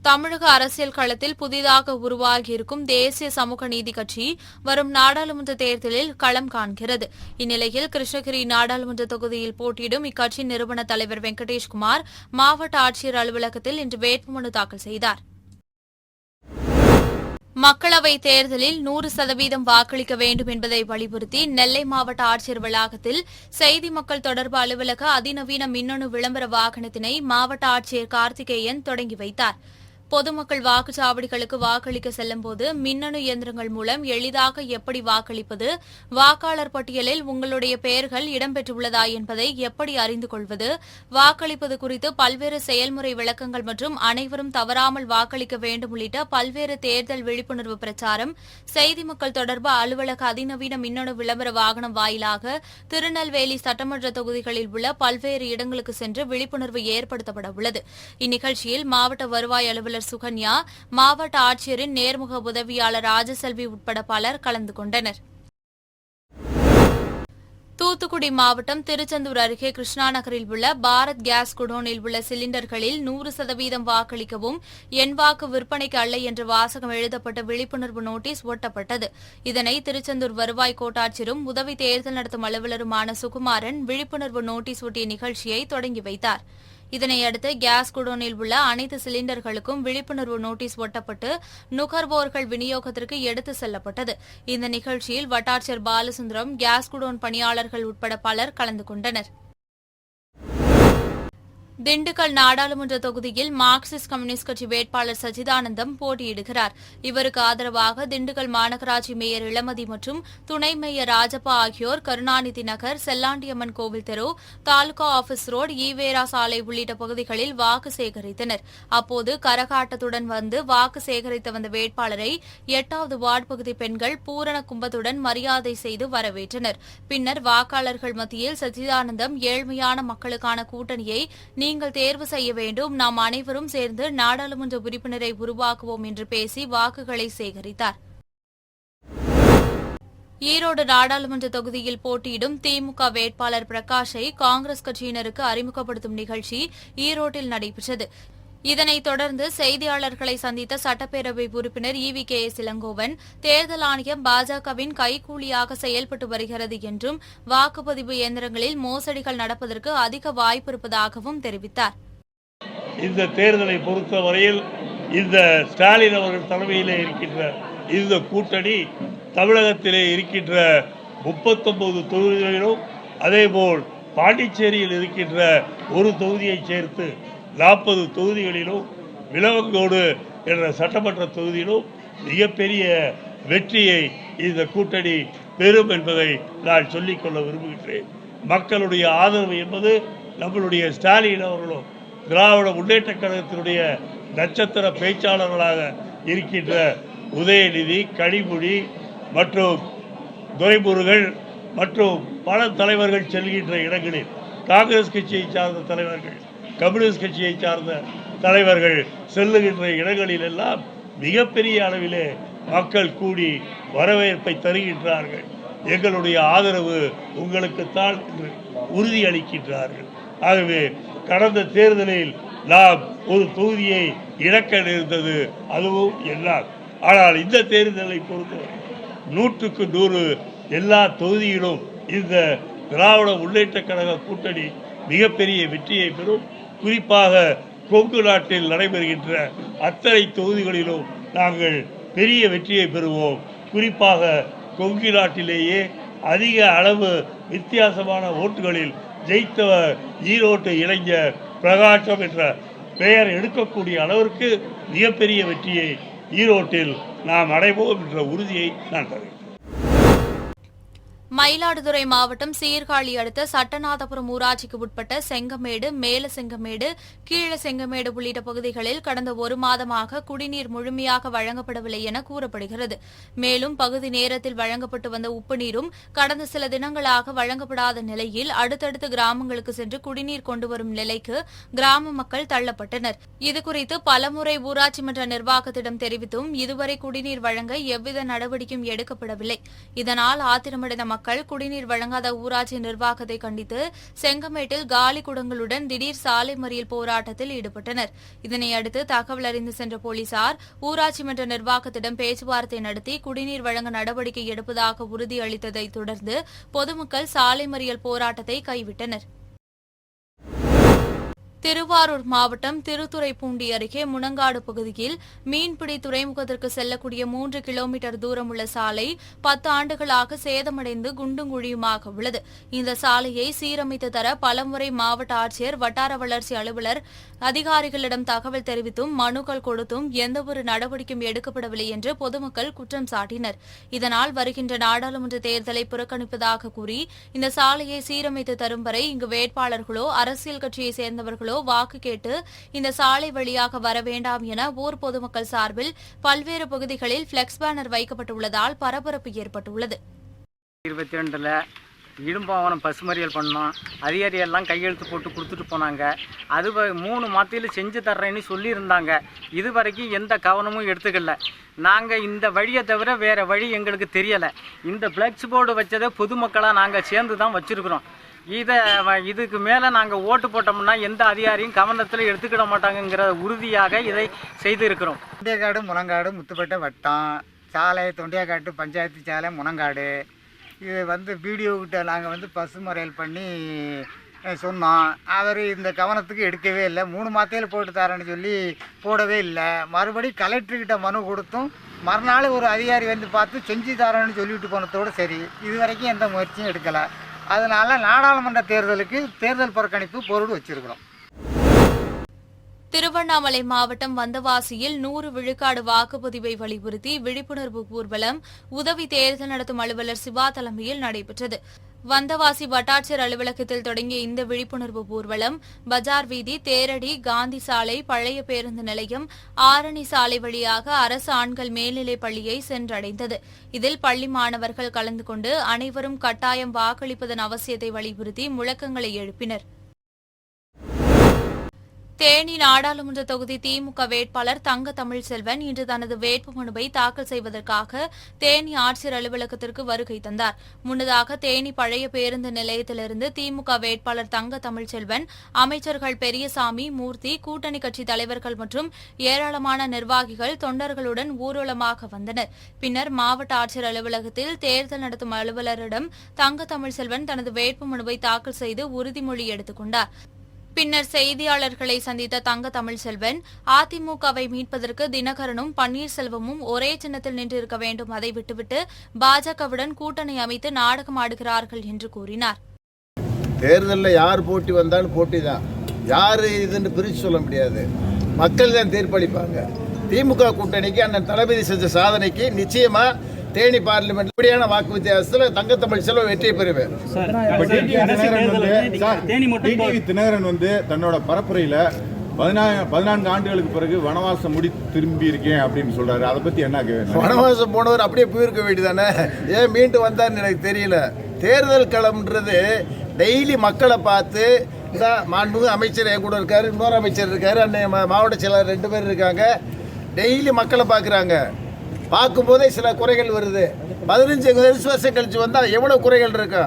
தமிழக அரசியல் களத்தில் புதிதாக உருவாகியிருக்கும் தேசிய சமூக நீதி கட்சி வரும் நாடாளுமன்ற தேர்தலில் களம் காண்கிறது. இந்நிலையில் கிருஷ்ணகிரி நாடாளுமன்ற தொகுதியில் போட்டியிடும் இக்கட்சியின் நிறுவன தலைவர் வெங்கடேஷ்குமார் மாவட்ட ஆட்சியர் அலுவலகத்தில் இன்று வேட்புமனு தாக்கல் செய்தார். மக்களவைத் தேர்தலில் 100% வாக்களிக்க வேண்டும் என்பதை வலியுறுத்தி நெல்லை மாவட்ட ஆட்சியர் வளாகத்தில் செய்தி மக்கள் தொடர்பு அலுவலக அதிநவீன மின்னணு விளம்பர வாகனத்தினை மாவட்ட ஆட்சியர் கார்த்திகேயன் தொடங்கி வைத்தார். பொதுமக்கள் வாக்குச்சாவடிகளுக்கு வாக்களிக்க செல்லும்போது மின்னணு இயந்திரங்கள் மூலம் எளிதாக எப்படி வாக்களிப்பது, வாக்காளர் பட்டியலில் உங்களுடைய பெயர்கள் இடம்பெற்றுள்ளதா என்பதை எப்படி அறிந்து கொள்வது, வாக்களிப்பது குறித்து பல்வேறு செயல்முறை விளக்கங்கள் மற்றும் அனைவரும் தவறாமல் வாக்களிக்க வேண்டும் உள்ளிட்ட பல்வேறு தேர்தல் விழிப்புணர்வு பிரச்சாரம் செய்தி மக்கள் தொடர்பு அலுவலக அதிநவீன மின்னணு விளம்பர வாகனம் வாயிலாக திருநெல்வேலி சட்டமன்ற தொகுதிகளில் உள்ள பல்வேறு இடங்களுக்கு சென்று விழிப்புணர்வு ஏற்படுத்தப்பட உள்ளது. இந்நிகழ்ச்சியில் மாவட்ட வருவாய் அலுவலர் சுகன்யா, மாவட்ட ஆட்சியரின் நேர்முக உதவியாளர் ராஜசெல்வி உட்பட பலர் கலந்து கொண்டனர். தூத்துக்குடி மாவட்டம் திருச்செந்தூர் அருகே கிருஷ்ணா நகரில் உள்ள பாரத் கேஸ் குடோனில் உள்ள சிலிண்டர்களில் 100% வாக்களிக்கவும் என் வாக்கு விற்பனைக்கு அல்ல என்ற வாசகம் எழுதப்பட்ட விழிப்புணர்வு நோட்டீஸ் ஒட்டப்பட்டது. இதனை திருச்செந்தூர் வருவாய் கோட்டாட்சியரும் உதவி தேர்தல் நடத்தும் அலுவலருமான சுகுமாரன் விழிப்புணர்வு நோட்டீஸ் ஒட்டிய நிகழ்ச்சியை தொடங்கி வைத்தார். இதனையடுத்து கேஸ் குடோனில் உள்ள அனைத்து சிலிண்டர்களுக்கும் விழிப்புணர்வு நோட்டீஸ் ஒட்டப்பட்டு நுகர்வோர்கள் விநியோகத்திற்கு எடுத்து செல்லப்பட்டது. இந்த நிகழ்ச்சியில் வட்டாட்சியர் பாலசுந்தரம், கேஸ் குடோன் பணியாளர்கள் உட்பட பலர் கலந்து கொண்டனர். திண்டுக்கல் நாடாளுமன்ற தொகுதியில் மார்க்சிஸ்ட் கம்யூனிஸ்ட் கட்சி வேட்பாளர் சச்சிதானந்தம் போட்டியிடுகிறார். இவருக்கு ஆதரவாக திண்டுக்கல் மாநகராட்சி மேயர் இளமதி மற்றும் துணை மேயர் ராஜப்பா ஆகியோர் கருணாநிதி நகர், செல்லாண்டியம்மன் கோவில் தெரு, தாலுகா ஆபீஸ் ரோடு, ஈவேரா சாலை உள்ளிட்ட பகுதிகளில் வாக்கு சேகரித்தனர். அப்போது கரகாட்டத்துடன் வந்து வாக்கு சேகரித்து வந்த வேட்பாளரை 8வது வார்டு பகுதி பெண்கள் பூரண கும்பத்துடன் மரியாதை செய்து வரவேற்றனர். பின்னர் வாக்காளர்கள் மத்தியில் சச்சிதானந்தம் ஏழ்மையான மக்களுக்கான கூட்டணியை நீங்கள் தேர்வு செய்ய வேண்டும், நாம் அனைவரும் சேர்ந்து நாடாளுமன்ற உறுப்பினரை உருவாக்குவோம் என்று பேசி வாக்குகளை சேகரித்தார். ஈரோடு நாடாளுமன்ற தொகுதியில் போட்டியிடும் திமுக வேட்பாளர் பிரகாஷை காங்கிரஸ் கட்சியினருக்கு அறிமுகப்படுத்தும் நிகழ்ச்சி ஈரோட்டில் நடைபெற்றது. இதனைத் தொடர்ந்து செய்தியாளர்களை சந்தித்த சட்டப்பேரவை உறுப்பினர் EVKS இளங்கோவன், தேர்தல் ஆணையம் பாஜகவின் கைக்கூலியாக செயல்பட்டு வருகிறது என்றும் வாக்குப்பதிவு இயந்திரங்களில் மோசடிகள் நடப்பதற்கு அதிக வாய்ப்பு இருப்பதாகவும் தெரிவித்தார். இந்த தேர்தலை பொறுத்தவரையில் இந்த ஸ்டாலின் அவர்கள் தலைமையிலே இருக்கின்ற இந்த கூட்டணி தமிழகத்திலே இருக்கின்ற 39 தொகுதிகளிலும், அதேபோல் பாண்டிச்சேரியில் இருக்கின்ற ஒரு தொகுதியைச் சேர்த்து 40 தொகுதிகளிலும், விலவங்கோடு என்ற சட்டமன்ற தொகுதியிலும் மிகப்பெரிய வெற்றியை இந்த கூட்டணி பெறும் என்பதை நான் சொல்லிக்கொள்ள விரும்புகின்றேன். மக்களுடைய ஆதரவு என்பது நம்மளுடைய ஸ்டாலின் அவர்களும் திராவிட முன்னேற்ற கழகத்தினுடைய நட்சத்திர பேச்சாளர்களாக இருக்கின்ற உதயநிதி, கனிமொழி மற்றும் துரைமுருகன் மற்றும் பல தலைவர்கள் செல்கின்ற இடங்களில், காங்கிரஸ் கட்சியை சார்ந்த தலைவர்கள், கம்யூனிஸ்ட் கட்சியை சார்ந்த தலைவர்கள் செல்லுகின்ற இடங்களிலெல்லாம் மிகப்பெரிய அளவிலே மக்கள் கூடி வரவேற்பை தருகின்றார்கள். எங்களுடைய ஆதரவு உங்களுக்குத்தான் என்று உறுதியளிக்கின்றார்கள். ஆகவே கடந்த தேர்தலில் நாம் ஒரு தொகுதியை இழக்க நேர்ந்தது, அதுவும் என்னால். ஆனால் இந்த தேர்தலை பொறுத்தவரை 100க்கு 100 எல்லா தொகுதியிலும் இந்த திராவிட முன்னேற்ற கழக கூட்டணி மிகப்பெரிய வெற்றியை பெறும். குறிப்பாக கொங்கு நாட்டில் நடைபெறுகின்ற அத்தனை தொகுதிகளிலும் நாங்கள் பெரிய வெற்றியை பெறுவோம். குறிப்பாக கொங்கு நாட்டிலேயே அதிக அளவு வித்தியாசமான ஓட்டுகளில் ஜெயித்தவர் ஈரோட்டு இளைஞர் பிரகாசம் என்ற பெயர் எடுக்கக்கூடிய அளவிற்கு மிகப்பெரிய வெற்றியை ஈரோட்டில் நாம் அடைவோம் என்ற உறுதியை நான் தருகிறேன். மயிலாடுதுறை மாவட்டம் சீர்காழி அடுத்த சட்டநாதபுரம் ஊராட்சிக்கு உட்பட்ட செங்கமேடு, மேல செங்கமேடு, கீழ செங்கமேடு உள்ளிட்ட பகுதிகளில் கடந்த ஒரு மாதமாக குடிநீர் முழுமையாக வழங்கப்படவில்லை என கூறப்படுகிறது. மேலும் பகுதி நேரத்தில் வழங்கப்பட்டு வந்த உப்பு நீரும் கடந்த சில தினங்களாக வழங்கப்படாத நிலையில் அடுத்தடுத்த கிராமங்களுக்கு சென்று குடிநீர் கொண்டுவரும் நிலைக்கு கிராம மக்கள் தள்ளப்பட்டனர். இதுகுறித்து பலமுறை ஊராட்சி மன்ற நிர்வாகத்திடம் தெரிவித்தும் இதுவரை குடிநீர் வழங்க எவ்வித நடவடிக்கையும் எடுக்கப்படவில்லை. இதனால் ஆத்திரமடைந்த மக்கள் மக்கள் குடிநீர் வழங்காத ஊராட்சி நிர்வாகத்தை கண்டித்து செங்கமேட்டில் காலி குடங்களுடன் திடீர் சாலை மறியல் போராட்டத்தில் ஈடுபட்டனர். இதனையடுத்து தகவல் அறிந்து சென்ற போலீசார் ஊராட்சி மன்ற நிர்வாகத்திடம் பேச்சுவார்த்தை நடத்தி குடிநீர் வழங்க நடவடிக்கை எடுப்பதாக உறுதியளித்ததை தொடர்ந்து பொதுமக்கள் சாலை மறியல் போராட்டத்தை கைவிட்டனர். திருவாரூர் மாவட்டம் திருத்துறைப்பூண்டி அருகே முனங்காடு பகுதியில் மீன்பிடி துறைமுகத்திற்கு செல்லக்கூடிய 3 கிலோமீட்டர் தூரம் உள்ள சாலை 10 ஆண்டுகளாக சேதமடைந்து குண்டும் குழியுமாக உள்ளது. இந்த சாலையை சீரமைத்து தர பலமுறை மாவட்ட ஆட்சியர், வட்டார வளர்ச்சி அலுவலர் அதிகாரிகளிடம் தகவல் தெரிவித்தும் மனுக்கள் கொடுத்தும் எந்தவொரு நடவடிக்கையும் எடுக்கப்படவில்லை என்று பொதுமக்கள் குற்றம் சாட்டினர். இதனால் வருகின்ற நாடாளுமன்ற தேர்தலை புறக்கணிப்பதாக கூறி இந்த சாலையை சீரமைத்து தரும் வரை இங்கு வேட்பாளர்களோ அரசியல் கட்சியைச் சேர்ந்தவர்களோ வாக்கு கேட்டு இந்த சாலை வழியாக வர வேண்டாம் என ஊர் பொதுமக்கள் சார்பில் பல்வேறு பகுதிகளில் பிளெக்ஸ் பேனர் வைக்கப்பட்டுள்ளதால் பரபரப்பு ஏற்பட்டுள்ளது. 22 இடும்பாவனம் பசுமறியல் பண்ணோம். அதிகாரியெல்லாம் கையெழுத்து போட்டு கொடுத்துட்டு போனாங்க. அது 3 மாதத்தில் செஞ்சு தர்றேன்னு சொல்லியிருந்தாங்க. இது வரைக்கும் எந்த கவனமும் எடுத்துக்கல. நாங்கள் இந்த வழியை தவிர வேறு வழி எங்களுக்கு தெரியலை. இந்த ஃப்ளெக்ஸ் போர்டு வச்சதை பொதுமக்களாக நாங்கள் சேர்ந்து தான் வச்சுருக்குறோம். இதுக்கு மேலே நாங்கள் ஓட்டு போட்டோம்னா எந்த அதிகாரியும் கவனத்தில் எடுத்துக்கிட மாட்டாங்கங்கிற உறுதியாக இதை செய்திருக்கிறோம். தொண்டியக்காடு, முனங்காடு, முத்துப்பேட்டை வட்டம் சாலை, தொண்டியக்காட்டு பஞ்சாயத்து சாலை, முனங்காடு. இது பிடிஓக்கிட்ட நாங்கள் பசுமறியல் பண்ணி சொன்னோம். அவர் இந்த கவனத்துக்கு எடுக்கவே இல்லை. 3 மாதத்தில் போட்டு தரேன்னு சொல்லி போடவே இல்லை. மறுபடியும் கலெக்டர்கிட்ட மனு கொடுத்தும் மறுநாள் ஒரு அதிகாரி பார்த்து செஞ்சு தரேன்னு சொல்லிவிட்டு போனதோடு சரி. இது வரைக்கும் எந்த முயற்சியும் எடுக்கலை. அதனால நாடாளுமன்ற தேர்தலுக்கு தேர்தல் புறக்கணிப்பு போர்டு வச்சிருக்கிறோம். திருவண்ணாமலை மாவட்டம் வந்தவாசியில் 100 விழுக்காடு வாக்குப்பதிவை வலியுறுத்தி விழிப்புணர்வு ஊர்வலம் உதவி தேர்தல் நடத்தும் அலுவலர் சிவா தலைமையில் நடைபெற்றது. வந்தவாசி வட்டாட்சியர் அலுவலகத்தில் தொடங்கிய இந்த விழிப்புணர்வு ஊர்வலம் பஜார் வீதி, தேரடி, காந்தி சாலை, பழைய பேருந்து நிலையம், ஆரணி சாலை வழியாக அரசு ஆண்கள் மேல்நிலைப் பள்ளியை சென்றடைந்தது. இதில் பள்ளி மாணவர்கள் கலந்து கொண்டு அனைவரும் கட்டாயம் வாக்களிப்பதன் அவசியத்தை வலியுறுத்தி முழக்கங்களை எழுப்பினர். தேனி நாடாளுமன்ற தொகுதி திமுக வேட்பாளர் தங்க தமிழ்செல்வன் இன்று தனது வேட்புமனுவை தாக்கல் செய்வதற்காக தேனி ஆட்சியர் அலுவலகத்திற்கு வருகை தந்தார். முன்னதாக தேனி பழைய பேருந்து நிலையத்திலிருந்து திமுக வேட்பாளர் தங்க தமிழ்செல்வன், அமைச்சர்கள் பெரியசாமி, மூர்த்தி, கூட்டணி கட்சி தலைவர்கள் மற்றும் ஏராளமான நிர்வாகிகள், தொண்டர்களுடன் ஊர்வலமாக வந்தனர். பின்னர் மாவட்ட ஆட்சியர் அலுவலகத்தில் தேர்தல் நடத்தும் அலுவலரிடம் தங்க தமிழ்செல்வன் தனது வேட்புமனுவை தாக்கல் செய்து உறுதிமொழி எடுத்துக் கொண்டார். பின்னர் செய்தியாளர்களை சந்தித்த தங்க தமிழ்செல்வன், அதிமுகவை மீட்பதற்கு தினகரனும் பன்னீர்செல்வமும் ஒரே சின்னத்தில் நின்றிருக்க வேண்டும். அதை விட்டுவிட்டு பாஜகவுடன் கூட்டணி அமைத்து நாடகம் ஆடுகிறார்கள் என்று கூறினார். தேர்தலில் யார் போட்டி வந்தாலும் போட்டி தான். யார் இதுன்னு பிரித்து சொல்ல முடியாது. மக்கள் தான் தீர்ப்பளிப்பாங்க. திமுக கூட்டணிக்கு அண்ணன் தளபதி செஞ்ச சாதனைக்கு நிச்சயமாக தேனி பார்லிமெண்ட் இப்படியான வாக்கு வித்தியாசத்தில் தங்க தமிழ்செல்வன் வெற்றி பெறுவேன். தினகரன் தன்னோட பரப்புரையில் 14 ஆண்டுகளுக்கு பிறகு வனவாசம் திரும்பி இருக்கேன் அப்படின்னு சொல்றாரு. அதை பத்தி என்ன கேட்க? வனவாசம் போனவர் அப்படியே போயிருக்க வேண்டியதானே, ஏன் மீண்டும் வந்தார்னு எனக்கு தெரியல. தேர்தல் களம்ன்றது டெய்லி மக்களை பார்த்து இந்த மாண்புமிகு அமைச்சர் என் கூட இருக்காரு, இன்னொரு அமைச்சர் இருக்காரு, அன்னைய மாவட்ட செயலாளர் 2 பேர் இருக்காங்க. டெய்லி மக்களை பார்க்குறாங்க. பார்க்கும்போதே சில குறைகள் வருது. 15 வருஷம் கழிச்சு வந்தால் எவ்வளோ குறைகள் இருக்கா?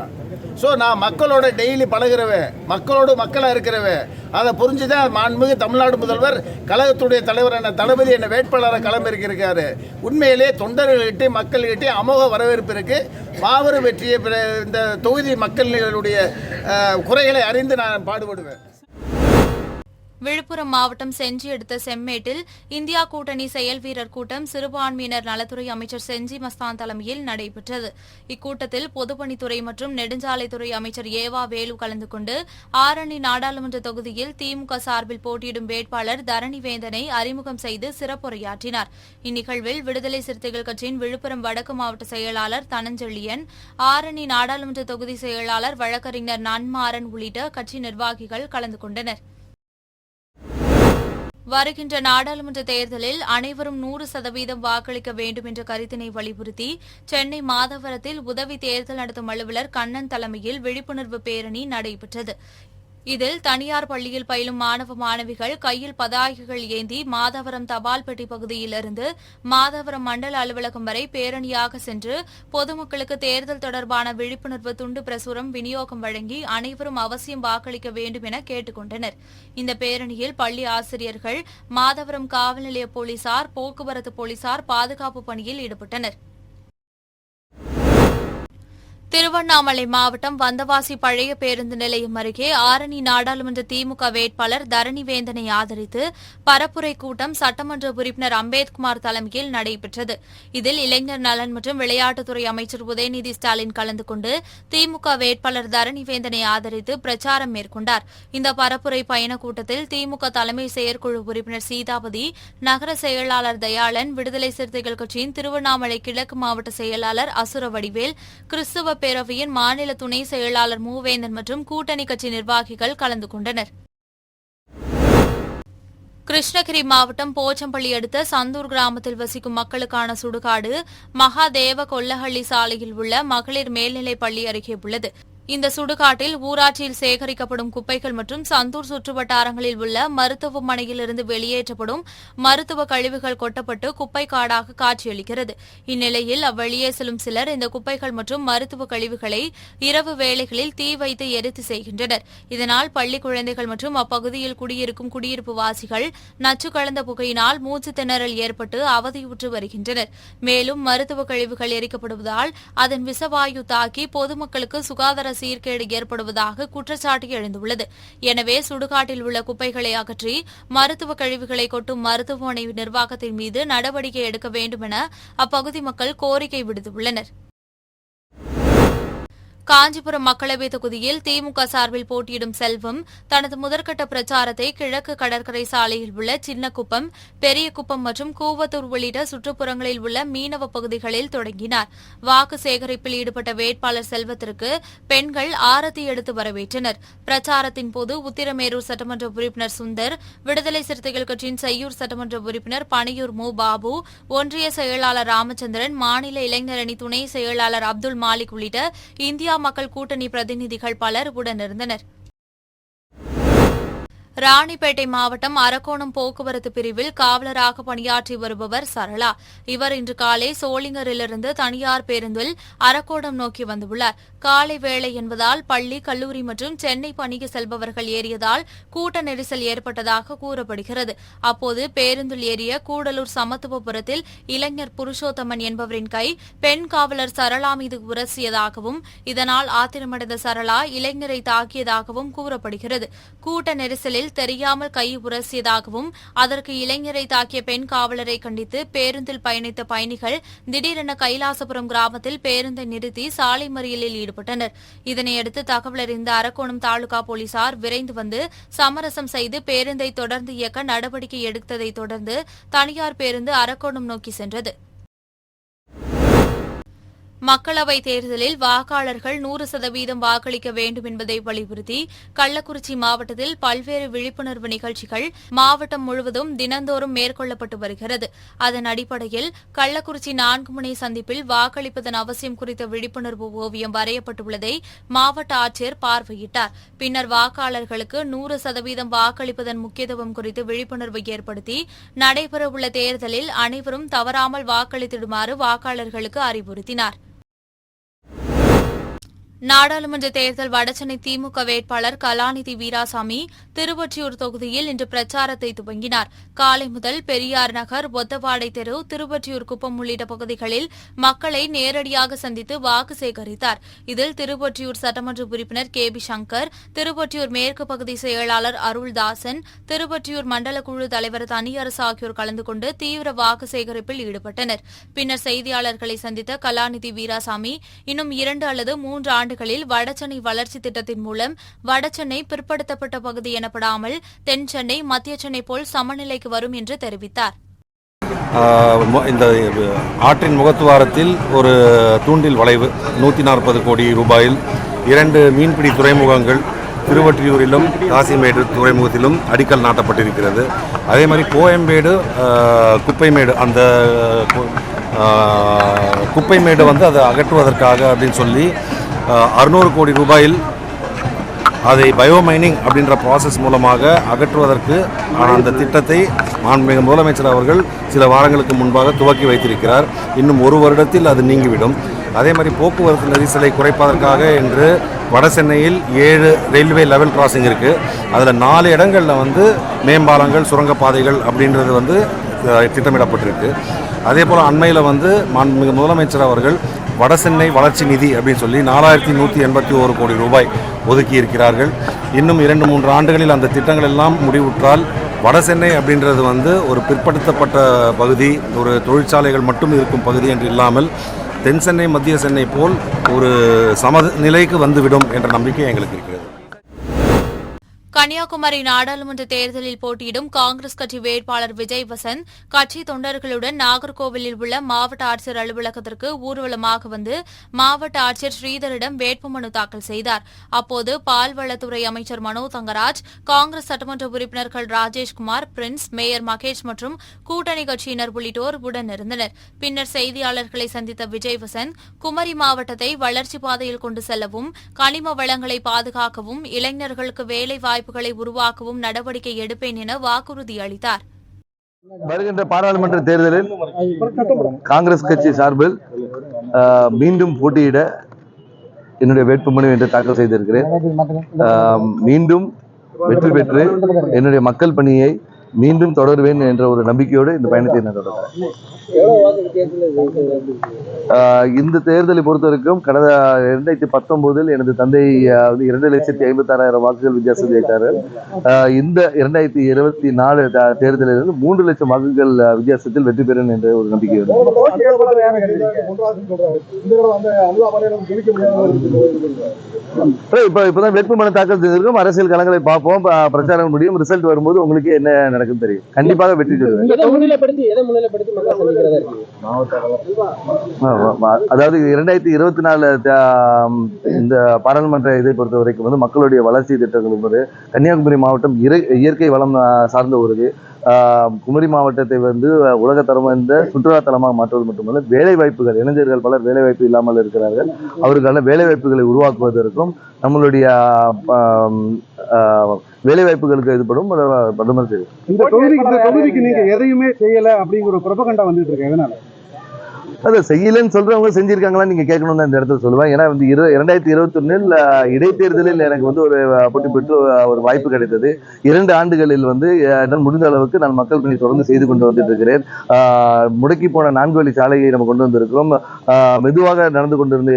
ஸோ நான் மக்களோட டெய்லி பழகிறவன், மக்களோடு மக்களாக இருக்கிறவன். அதை புரிஞ்சுதான் மாண்புமிகு தமிழ்நாடு முதல்வர் கழகத்துடைய தலைவர் என்ன தளபதி என்ன வேட்பாளராக களமிறக்கியிருக்காரு. உண்மையிலே தொண்டர்கள்கிட்டே மக்கள்கிட்டே அமோக வரவேற்பு இருக்கு. மாபெரும் வெற்றியை இந்த தொகுதி மக்களுடைய குறைகளை அறிந்து நான் பாடுபடுவேன். விழுப்புரம் மாவட்டம் செஞ்சி அடுத்த செம்மேட்டில் இந்தியா கூட்டணி செயல் வீரர் கூட்டம் சிறுபான்மையினர் நலத்துறை அமைச்சர் செஞ்சி மஸ்தான் தலைமையில் நடைபெற்றது. இக்கூட்டத்தில் பொதுப்பணித்துறை மற்றும் நெடுஞ்சாலைத்துறை அமைச்சர் ஏவா வேலு கலந்து கொண்டு ஆரணி நாடாளுமன்ற தொகுதியில் திமுக சார்பில் போட்டியிடும் வேட்பாளர் தரணிவேந்தனை அறிமுகம் செய்து சிறப்புரையாற்றினார். இந்நிகழ்வில் விடுதலை சிறுத்தைகள் கட்சியின் விழுப்புரம் வடக்கு மாவட்ட செயலாளர் தனஞ்செழியன், ஆரணி நாடாளுமன்ற தொகுதி செயலாளர் வழக்கறிஞர் நன்மாறன் உள்ளிட்ட கட்சி நிர்வாகிகள் கலந்து கொண்டனர். வருகின்ற நாடாளுமன்ற தேர்தலில் அனைவரும் 100% வாக்களிக்க வேண்டும் என்ற கருத்தினை வலியுறுத்தி சென்னை மாதவரத்தில் உதவி தேர்தல் நடத்தும் அலுவலர் கண்ணன் தலைமையில் விழிப்புணர்வு பேரணி நடைபெற்றது. இதில் தனியார் பள்ளியில் பயிலும் மாணவ மாணவிகள் கையில் பதாகைகள் ஏந்தி மாதவரம் தபால் பெட்டி பகுதியிலிருந்து மாதவரம் மண்டல அலுவலகம் வரை பேரணியாக சென்று பொதுமக்களுக்கு தேர்தல் தொடர்பான விழிப்புணர்வு துண்டு பிரசுரம் விநியோகம் வழங்கி அனைவரும் அவசியம் வாக்களிக்க வேண்டும் என கேட்டுக் கொண்டனர். இந்த பேரணியில் பள்ளி ஆசிரியர்கள், மாதவரம் காவல் நிலைய போலீசார், போக்குவரத்து போலீசார் பாதுகாப்பு பணியில் ஈடுபட்டனர். திருவண்ணாமலை மாவட்டம் வந்தவாசி பழைய பேருந்து நிலையம் அருகே ஆரணி நாடாளுமன்ற திமுக வேட்பாளர் தரணிவேந்தனை ஆதரித்து பரப்புரை கூட்டம் சட்டமன்ற உறுப்பினர் அம்பேத்குமார் தலைமையில் நடைபெற்றது. இதில் இளைஞர் நலன் மற்றும் விளையாட்டுத்துறை அமைச்சர் உதயநிதி ஸ்டாலின் கலந்து கொண்டு திமுக வேட்பாளர் தரணிவேந்தனை ஆதரித்து பிரச்சாரம் மேற்கொண்டார். இந்த பரப்புரை பயண கூட்டத்தில் திமுக தலைமை செயற்குழு உறுப்பினர் சீதாபதி, நகர செயலாளர் தயாளன், விடுதலை சிறுத்தைகள் கட்சியின் திருவண்ணாமலை கிழக்கு மாவட்ட செயலாளர் அசுரவடிவேல், கிறிஸ்துவ பேரவையின் மாநில துணை செயலாளர் மூவேந்தன் மற்றும் கூட்டணி கட்சி நிர்வாகிகள் கலந்து கொண்டனர். கிருஷ்ணகிரி மாவட்டம் போச்சம்பள்ளி அடுத்த சந்தூர் கிராமத்தில் வசிக்கும் மக்களுக்கான சுடுகாடு மகாதேவ கொல்லஹள்ளி சாலையில் உள்ள மகளிர் மேல்நிலைப் பள்ளி அருகே உள்ளது. இந்த சுடுகாட்டில் ஊராட்சியில் சேகரிக்கப்படும் குப்பைகள் மற்றும் சந்தூர் சுற்றுவட்டாரங்களில் உள்ள மருத்துவமனையிலிருந்து வெளியேற்றப்படும் மருத்துவ கழிவுகள் கொட்டப்பட்டு குப்பை காடாக காட்சியளிக்கிறது. இந்நிலையில் அவ்வழியே செல்லும் சிலர் இந்த குப்பைகள் மற்றும் மருத்துவ கழிவுகளை இரவு வேளைகளில் தீ வைத்து எரித்து செய்கின்றனர். இதனால் பள்ளி குழந்தைகள் மற்றும் அப்பகுதியில் குடியிருக்கும் குடியிருப்பு வாசிகள் நச்சு கலந்த புகையினால் மூச்சு திணறல் ஏற்பட்டு அவதியுற்று வருகின்றனர். மேலும் மருத்துவ கழிவுகள் எரிக்கப்படுவதால் அதன் விஷவாயு தாக்கி பொதுமக்களுக்கு சுகாதார சீர்கேடு ஏற்படுவதாக குற்றச்சாட்டு எழுந்துள்ளது. எனவே சுடுகாட்டில் உள்ள குப்பைகளை அகற்றி மருத்துவ கழிவுகளை கொட்டும் மருத்துவமனை நிர்வாகத்தின் மீது நடவடிக்கை எடுக்க வேண்டும் என அப்பகுதி மக்கள் கோரிக்கை விடுத்துள்ளனர். காஞ்சிபுரம் மக்களவைத் தொகுதியில் திமுக சார்பில் போட்டியிடும் செல்வம் தனது முதற்கட்ட பிரச்சாரத்தை கிழக்கு கடற்கரை சாலையில் உள்ள சின்னக்குப்பம், பெரியகுப்பம் மற்றும் கூவத்தூர் உள்ளிட்ட சுற்றுப்புறங்களில் உள்ள மீனவ பகுதிகளில் தொடங்கினார். வாக்கு சேகரிப்பில் ஈடுபட்ட வேட்பாளர் செல்வத்திற்கு பெண்கள் ஆரத்தி எடுத்து வரவேற்றனர். பிரச்சாரத்தின் போது உத்திரமேரூர் சட்டமன்ற உறுப்பினர் சுந்தர், விடுதலை சிறுத்தைகள் கட்சியின் செய்யூர் சட்டமன்ற உறுப்பினர் பனையூர் மு. பாபு, ஒன்றிய செயலாளர் ராமச்சந்திரன், மாநில இளைஞரணி துணை செயலாளர் அப்துல் மாலிக் உள்ளிட்ட இந்தியா மக்கள் கூட்டணி பிரதிநிதிகள் பலர் உடனிருந்தனர். ராணிப்பேட்டை மாவட்டம் அரக்கோணம் போக்குவரத்து பிரிவில் காவலராக பணியாற்றி வருபவர் சரளா. இவர் இன்று காலை சோளிங்கரிலிருந்து தனியார் பேருந்தில் அரக்கோணம் நோக்கி வந்துள்ளார். காலை வேளை என்பதால் பள்ளி, கல்லூரி மற்றும் சென்னை பணிக்கு செல்பவர்கள் ஏறியதால் கூட்ட நெரிசல் ஏற்பட்டதாக கூறப்படுகிறது. அப்போது பேருந்தில் ஏறிய கூடலூர் சமத்துவபுரத்தில் இளைஞர் புருஷோத்தமன் என்பவரின் கை பெண் காவலர் சரளா மீது உரசியதாகவும் இதனால் ஆத்திரமடைந்த சரளா இளைஞரை தாக்கியதாகவும் கூறப்படுகிறது. கூட்ட நெரிசலில் தெரியாமல் கை உரசியதாகவும் அதற்கு இளைஞரை தாக்கிய பெண் காவலரை கண்டித்து பேருந்தில் பயணித்த பயணிகள் திடீரென கைலாசபுரம் கிராமத்தில் பேருந்தை நிறுத்தி சாலை மறியலில் ஈடுபட்டனர். இதனையடுத்து தகவல் அறிந்த அரக்கோணம் தாலுகா போலீசார் விரைந்து வந்து சமரசம் செய்து பேருந்தை தொடர்ந்து இயக்க நடவடிக்கை எடுத்ததைத் தொடர்ந்து தனியார் பேருந்து அரக்கோணம் நோக்கி சென்றது. மக்களவைத் தேர்தலில் வாக்காளர்கள் 100% வாக்களிக்க வேண்டும் என்பதை வலியுறுத்தி கள்ளக்குறிச்சி மாவட்டத்தில் பல்வேறு விழிப்புணர்வு நிகழ்ச்சிகள் மாவட்டம் முழுவதும் தினந்தோறும் மேற்கொள்ளப்பட்டு வருகிறது. அதன் அடிப்படையில் கள்ளக்குறிச்சி 4 முனை சந்திப்பில் வாக்களிப்பதன் அவசியம் குறித்த விழிப்புணர்வு ஓவியம் வரையப்பட்டுள்ளதை மாவட்ட ஆட்சியர் பார்வையிட்டார். பின்னர் வாக்காளர்களுக்கு 100% வாக்களிப்பதன் முக்கியத்துவம் குறித்து விழிப்புணர்வு ஏற்படுத்தி நடைபெறவுள்ள தேர்தலில் அனைவரும் தவறாமல் வாக்களித்திடுமாறு வாக்காளர்களுக்கு அறிவுறுத்தினார். நாடாளுமன்ற தேர்தல் வடசென்னை திமுக வேட்பாளர் கலாநிதி வீராசாமி திருவொற்றியூர் தொகுதியில் இன்று பிரச்சாரத்தை துவங்கினார். காலை முதல் பெரியார் நகர், ஒத்தவாடை தெரு, திருவொற்றியூர் குப்பம் உள்ளிட்ட பகுதிகளில் மக்களை நேரடியாக சந்தித்து வாக்கு சேகரித்தார். இதில் திருவொற்றியூர் சட்டமன்ற உறுப்பினர் KB சங்கர், திருவொற்றியூர் மேற்கு பகுதி செயலாளர் அருள்தாசன், திருவொற்றியூர் மண்டல குழு தலைவர் தனியரசு ஆகியோர் கலந்து கொண்டு தீவிர வாக்கு சேகரிப்பில் ஈடுபட்டனர். பின்னர் செய்தியாளர்களை சந்தித்த கலாநிதி வீராசாமி இன்னும் 2 அல்லது 3 ஆண்டுகளில் வடசென்னை வளர்ச்சி திட்டத்தின் மூலம் வடசென்னை பிற்படுத்தப்பட்ட பகுதி எனப்படாமல் தென் சென்னை, மத்திய சென்னை போல் சமநிலைக்கு வரும் என்று தெரிவித்தார். இந்த ஆற்றின் முகத்துவாரத்தில் ஒரு தூண்டில் வளைவு 140 கோடி ரூபாயில் 2 மீன்பிடி துறைமுகங்கள் திருவொற்றியூரிலும் காசிமேடு துறைமுகத்திலும் அடிக்கல் நாட்டப்பட்டிருக்கிறது. அதே மாதிரி கோயம்பேடு குப்பைமேடு, அந்த குப்பைமேடு அதை அகற்றுவதற்காக அப்படின்னு சொல்லி 600 கோடி ரூபாயில் அதை பயோமைனிங் அப்படின்ற ப்ராசஸ் மூலமாக அகற்றுவதற்கு அந்த திட்டத்தை மாண்புமிகு முதலமைச்சர் அவர்கள் சில வாரங்களுக்கு முன்பாக துவக்கி வைத்திருக்கிறார். இன்னும் ஒரு வருடத்தில் அது நீங்கிவிடும். அதே மாதிரி போக்குவரத்து நெரிசலை குறைப்பதற்காக என்று வட சென்னையில் 7 ரயில்வே லெவல் கிராசிங் இருக்குது. அதில் 4 இடங்களில் மேம்பாலங்கள், சுரங்கப்பாதைகள் அப்படின்றது திட்டமிடப்பட்டிருக்கு. அதே போல் அண்மையில் மாண்புமிகு முதலமைச்சர் அவர்கள் வட சென்னை வளர்ச்சி நிதி அப்படின்னு சொல்லி 4181 கோடி ரூபாய் ஒதுக்கி இருக்கிறார்கள். இன்னும் 2-3 ஆண்டுகளில் அந்த திட்டங்கள் எல்லாம் முடிவுற்றால் வட சென்னை அப்படின்றது ஒரு பிற்படுத்தப்பட்ட பகுதி, ஒரு தொழிற்சாலைகள் மட்டும் இருக்கும் பகுதி என்று இல்லாமல் தென் சென்னை மத்திய சென்னை போல் ஒரு சமநிலைக்கு வந்துவிடும் என்ற நம்பிக்கை எங்களுக்கு இருக்கிறது. கன்னியாகுமரி நாடாளுமன்ற தேர்தலில் போட்டியிடும் காங்கிரஸ் கட்சி வேட்பாளர் விஜய் வசந்த் கட்சி தொண்டர்களுடன் நாகர்கோவிலில் உள்ள மாவட்ட ஆட்சியர் அலுவலகத்திற்கு ஊர்வலமாக மாவட்ட ஆட்சியர் ஸ்ரீதரிடம் வேட்புமனு தாக்கல் செய்தார். அப்போது பால்வளத்துறை அமைச்சர் மனோ தங்கராஜ், காங்கிரஸ் சட்டமன்ற உறுப்பினர்கள் ராஜேஷ்குமார், பிரின்ஸ், மேயர் மகேஷ் மற்றும் கூட்டணி கட்சியினர் உள்ளிட்டோர் உடனிருந்தனர். பின்னர் செய்தியாளர்களை சந்தித்த விஜய் வசந்த் குமரி மாவட்டத்தை வளர்ச்சி பாதையில் கொண்டு செல்லவும், கனிம வளங்களை பாதுகாக்கவும், இளைஞர்களுக்கு வேலைவாய்ப்பு உருவாக்கவும் நடவடிக்கை எடுப்பேன் என வாக்குறுதி அளித்தார். வருகின்ற பாராளுமன்ற தேர்தலில் காங்கிரஸ் கட்சி சார்பில் மீண்டும் போட்டியிட என்னுடைய வேட்புமனு என்று தாக்கல் செய்திருக்கிறேன். மீண்டும் வெற்றி பெற்று என்னுடைய மக்கள் பணியை மீண்டும் தொடர்வேன் என்ற ஒரு நம்பிக்கையோடு இந்த பயணத்தை நான் தொடர்கிறேன். இந்த தேர்தலை பொறுத்தவரைக்கும் கடந்த 2019 எனது தந்தை 2,56,000 வாக்குகள் வித்தியாசம் ஜெயித்தார்கள். இந்த 2024 தேர்தலில் 3 லட்சம் வாக்குகள் வித்தியாசத்தில் வெற்றி பெறும் என்ற ஒரு நம்பிக்கை. இப்பதான் வேட்புமனு தாக்கல் செய்திருக்கோம். அரசியல் களங்களை பார்ப்போம், பிரச்சாரம் முடியும், ரிசல்ட் வரும்போது உங்களுக்கு என்ன நடக்கும் தெரியும். கண்டிப்பாக வெற்றி பெறுவேன். அதாவது 2024 இந்த பாராளுமன்ற இதை பொறுத்த வரைக்கும் மக்களுடைய வளர்ச்சி திட்டங்கள் கன்னியாகுமரி மாவட்டம் இயற்கை வளம் சார்ந்த ஒரு குமரி மாவட்டத்தை உலகத்தரம் வாய்ந்த சுற்றுலா தலமாக மாற்றுவது மட்டுமல்ல, வேலை வாய்ப்புகள், இளைஞர்கள் பலர் வேலை வாய்ப்பு இல்லாமல் இருக்கிறார்கள். அவர்களுக்கான வேலை வாய்ப்புகளை உருவாக்குவதற்கும் நம்மளுடைய வேலை வாய்ப்புகளுக்கு எதிர்ப்படும் பிரதமர் செய்யும். இந்த தொகுதிக்கு நீங்க எதையுமே செய்யல அப்படிங்கிற ஒரு ப்ரொபகண்டா வந்துட்டு இருக்கு. எதனால அதை செய்யலன்னு சொல்றவங்க செஞ்சிருக்காங்களா நீங்க கேட்கணும்னு இந்த இடத்துல சொல்லுவேன். ஏன்னா 2021 இடைத்தேர்தலில் எனக்கு ஒரு போட்டி பெற்று ஒரு வாய்ப்பு கிடைத்தது. 2 ஆண்டுகளில் என்னால் முடிந்த அளவுக்கு நான் மக்கள் பணி தொடர்ந்து செய்து கொண்டு வந்துட்டு இருக்கிறேன். முடக்கி போன 4 வழி சாலையை நம்ம கொண்டு வந்திருக்கிறோம். மெதுவாக நடந்து கொண்டிருந்த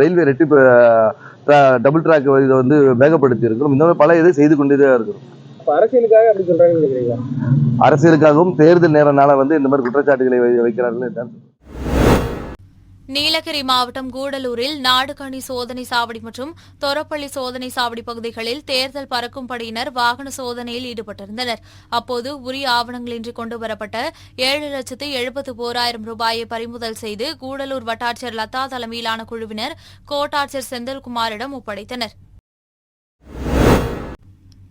ரயில்வே ரெட்டிப்பு டபுள் ட்ராக் இதை வேகப்படுத்தி இருக்கிறோம். இந்த மாதிரி பல இதை செய்து கொண்டே இருக்கிறோம். அரசியலுக்காக அப்படி சொல்றாங்க. அரசியலுக்காகவும் தேர்தல் நேரனால இந்த மாதிரி குற்றச்சாட்டுகளை வைக்கிறார்கள். நீலகிரி மாவட்டம் கூடலூரில் நாடுகாணி சோதனை சாவடி மற்றும் தொரப்பள்ளி சோதனை சாவடி பகுதிகளில் தேர்தல் பறக்கும் படையினர் வாகன சோதனையில் ஈடுபட்டிருந்தனர். அப்போது உரிய ஆவணங்களின்றி கொண்டுவரப்பட்ட 7,71,000 ரூபாயை பறிமுதல் செய்து கூடலூர் வட்டாட்சியர் லதா தலைமையிலான குழுவினர் கோட்டாட்சியர் செந்தில்குமாரிடம் ஒப்படைத்தனர்.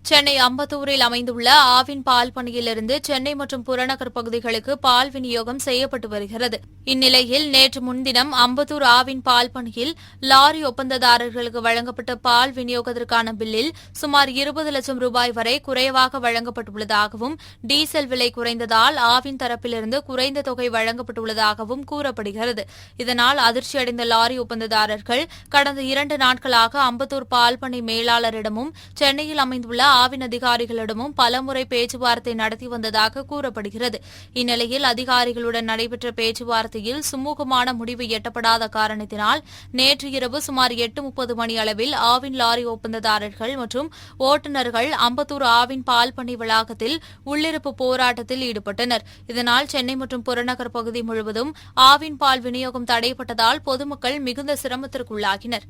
சென்னை அம்பத்தூரில் அமைந்துள்ள ஆவின் பால் பண்ணையிலிருந்து சென்னை மற்றும் புறநகர் பகுதிகளுக்கு பால் விநியோகம் செய்யப்பட்டு வருகிறது. இந்நிலையில் நேற்று முன்தினம் அம்பத்தூர் ஆவின் பால் பண்ணையில் லாரி ஒப்பந்ததாரர்களுக்கு வழங்கப்பட்ட பால் விநியோகத்திற்கான பில்லில் சுமார் 20 லட்சம் ரூபாய் வரை குறைவாக வழங்கப்பட்டுள்ளதாகவும், டீசல் விலை குறைந்ததால் ஆவின் தரப்பிலிருந்து குறைந்த தொகை வழங்கப்பட்டுள்ளதாகவும் கூறப்படுகிறது. இதனால் அதிர்ச்சியடைந்த லாரி ஒப்பந்ததாரர்கள் கடந்த 2 நாட்களாக அம்பத்தூர் பால் பண்ணை மேலாளரிடமும் சென்னையில் அமைந்துள்ள ஆவின் அதிகாரிகளிடமும் பலமுறை பேச்சுவார்த்தை நடத்தி வந்ததாக கூறப்படுகிறது. இந்நிலையில் அதிகாரிகளுடன் நடைபெற்ற பேச்சுவார்த்தையில் சுமூகமான முடிவு எட்டப்படாத காரணத்தினால் நேற்று இரவு சுமார் 8:30 மணி அளவில் ஆவின் லாரி ஒப்பந்ததாரர்கள் மற்றும் ஓட்டுநர்கள் அம்பத்தூர் ஆவின் பால் பண்ணை வளாகத்தில் உள்ளிருப்பு போராட்டத்தில் ஈடுபட்டனர். இதனால் சென்னை மற்றும் புறநகர் பகுதி முழுவதும் ஆவின் பால் விநியோகம் தடைப்பட்டதால் பொதுமக்கள் மிகுந்த சிரமத்திற்குள்ளாகினர்.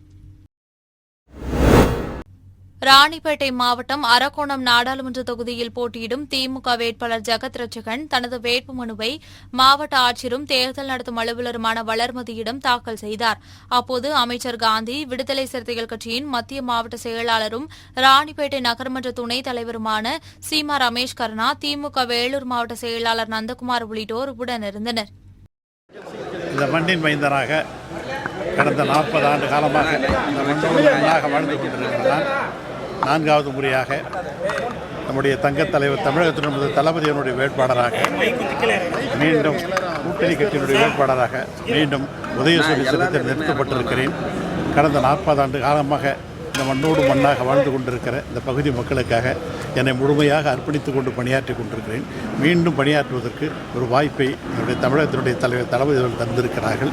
ராணிப்பேட்டை மாவட்டம் அரக்கோணம் நாடாளுமன்ற தொகுதியில் போட்டியிடும் திமுக வேட்பாளர் ஜெகத் ரட்சகன் தனது வேட்புமனுவை மாவட்ட ஆட்சியரும் தேர்தல் நடத்தும் அலுவலருமான வளர்மதியிடம் தாக்கல் செய்தார். அப்போது அமைச்சர் காந்தி, விடுதலை சிறுத்தைகள் கட்சியின் மத்திய மாவட்ட செயலாளரும் ராணிப்பேட்டை நகர்மன்ற துணைத் தலைவருமான சீமா ரமேஷ் கர்ணா, திமுக வேலூர் மாவட்ட செயலாளர் நந்தகுமார் உள்ளிட்டோர் உடனிருந்தனர். இந்த மண்ணின் மைந்தராக கடந்த 40 ஆண்டு காலமாக இந்த மண்ணோடு மண்ணாக வாழ்ந்து கொண்டிருக்கிறார். 4வது முறையாக நம்முடைய தங்கத் தலைவர் தமிழகத்தினுடைய தளபதியினுடைய வேட்பாளராக மீண்டும் கூட்டணி கட்சியினுடைய வேட்பாளராக மீண்டும் உதயசூரிய சின்னத்தில் நிறுத்தப்பட்டிருக்கிறேன். கடந்த 40 ஆண்டு காலமாக இந்த மண்ணோடு மண்ணாக வாழ்ந்து கொண்டிருக்கிற இந்த பகுதி மக்களுக்காக என்னை முழுமையாக அர்ப்பணித்து கொண்டு பணியாற்றி கொண்டிருக்கிறேன். மீண்டும் பணியாற்றுவதற்கு ஒரு வாய்ப்பை என்னுடைய தமிழகத்தினுடைய தலைவர் தளபதிகள் தந்திருக்கிறார்கள்.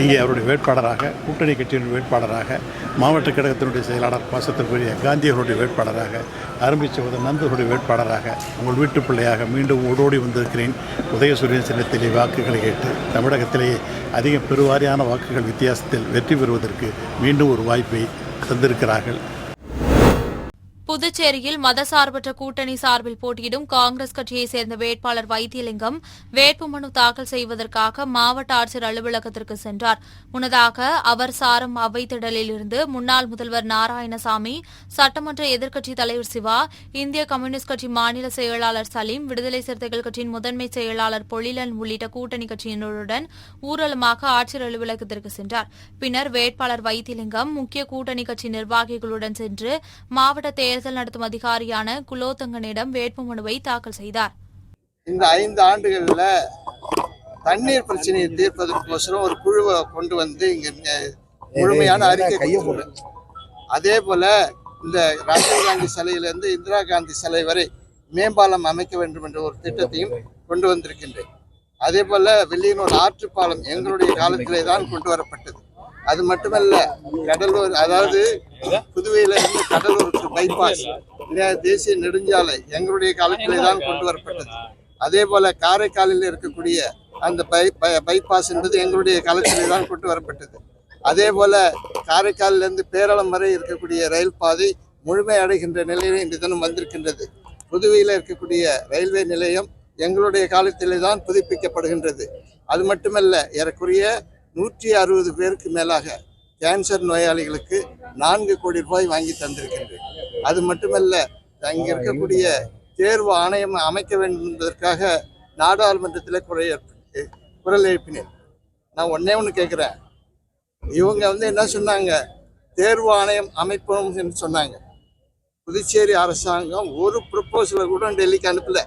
இங்கே அவருடைய வேட்பாளராக கூட்டணி கட்சியின் வேட்பாளராக மாவட்ட கழகத்தினுடைய செயலாளர் பாசத்திற்குரிய காந்தியர்களுடைய வேட்பாளராக அரும்பி சகோதரர் நந்தருடைய வேட்பாளராக உங்கள் வீட்டு பிள்ளையாக மீண்டும் ஓடோடி வந்திருக்கிறேன். உதயசூரியன் சின்னத்திலே வாக்குகளை கேட்டு தமிழகத்திலேயே அதிக பெருவாரியான வாக்குகள் வித்தியாசத்தில் வெற்றி பெறுவதற்கு மீண்டும் ஒரு வாய்ப்பை தந்திருக்கிறார்கள். புதுச்சேரியில் மதசார்பற்ற கூட்டணி சார்பில் போட்டியிடும் காங்கிரஸ் கட்சியைச் சேர்ந்த வேட்பாளர் வைத்தியலிங்கம் வேட்புமனு தாக்கல் செய்வதற்காக மாவட்ட ஆட்சியர் அலுவலகத்திற்கு சென்றார். முன்னதாக அவர் சாரம் அவைத்திடலில் இருந்து முன்னாள் முதல்வர் நாராயணசாமி, சட்டமன்ற எதிர்க்கட்சித் தலைவர் சிவா, இந்திய கம்யூனிஸ்ட் கட்சி மாநில செயலாளர் சலீம், விடுதலை சிறுத்தைகள் கட்சியின் முதன்மை செயலாளர் பொழிலன் உள்ளிட்ட கூட்டணி கட்சியினருடன் ஊர்வலமாக ஆட்சியர் அலுவலகத்திற்கு சென்றார். பின்னர் வேட்பாளர் வைத்தியலிங்கம் முக்கிய கூட்டணி கட்சி நிர்வாகிகளுடன் சென்று மாவட்ட தேர்தல் நடத்தும் அதிகாரியான குலோத்தங்கனிடம் வேட்புமனுவை தாக்கல் செய்தார். இந்த 5 ஆண்டுகளில் தண்ணீர் பிரச்சனையை தீர்ப்பதற்கோசரம் ஒரு குழுவை கொண்டு வந்து இங்க முழுமையான அறிக்கை கொடுத்தோம். அதே போல இந்த ராஜீவ் காந்தி சிலையிலிருந்து இந்திரா காந்தி சிலை வரை மேம்பாலம் அமைக்க வேண்டும் என்ற ஒரு திட்டத்தையும் கொண்டு வந்திருக்கின்றேன். அதே போல வெள்ளியனூர் ஆற்றுப்பாலம் எங்களுடைய காலத்திலே தான் கொண்டு வரப்பட்டது. அது மட்டுமல்ல, கடலூர், அதாவது புதுவையில இருந்து கடலூருக்கு பைபாஸ் தேசிய நெடுஞ்சாலை எங்களுடைய காலத்திலே தான் கொண்டு வரப்பட்டது. அதே போல காரைக்காலில் இருக்கக்கூடிய அந்த பைபாஸ் என்பது எங்களுடைய காலத்திலே தான் கொண்டு வரப்பட்டது. அதே போல காரைக்காலிலிருந்து பேரளம் வரை இருக்கக்கூடிய ரயில் பாதை முழுமை அடைகின்ற நிலையிலே இன்று தினம் வந்திருக்கின்றது. புதுவையில் இருக்கக்கூடிய ரயில்வே நிலையம் எங்களுடைய காலத்திலே தான் புதுப்பிக்கப்படுகின்றது. அது மட்டுமல்ல, ஏறக்குறைய 160 பேருக்கு மேலாக கேன்சர் நோயாளிகளுக்கு 4 கோடி ரூபாய் வாங்கி தந்திருக்கின்றேன். அது மட்டுமல்ல, அங்கே இருக்கக்கூடிய தேர்வு ஆணையம் அமைக்க வேண்டும் என்பதற்காக நாடாளுமன்றத்தில் குரல் எழுப்பினேன். நான் ஒன்று கேட்குறேன், இவங்க என்ன சொன்னாங்க, தேர்வு ஆணையம் அமைப்போம் என்று சொன்னாங்க. புதுச்சேரி அரசாங்கம் ஒரு ப்ரொப்போசலை கூட டெல்லிக்கு அனுப்பல.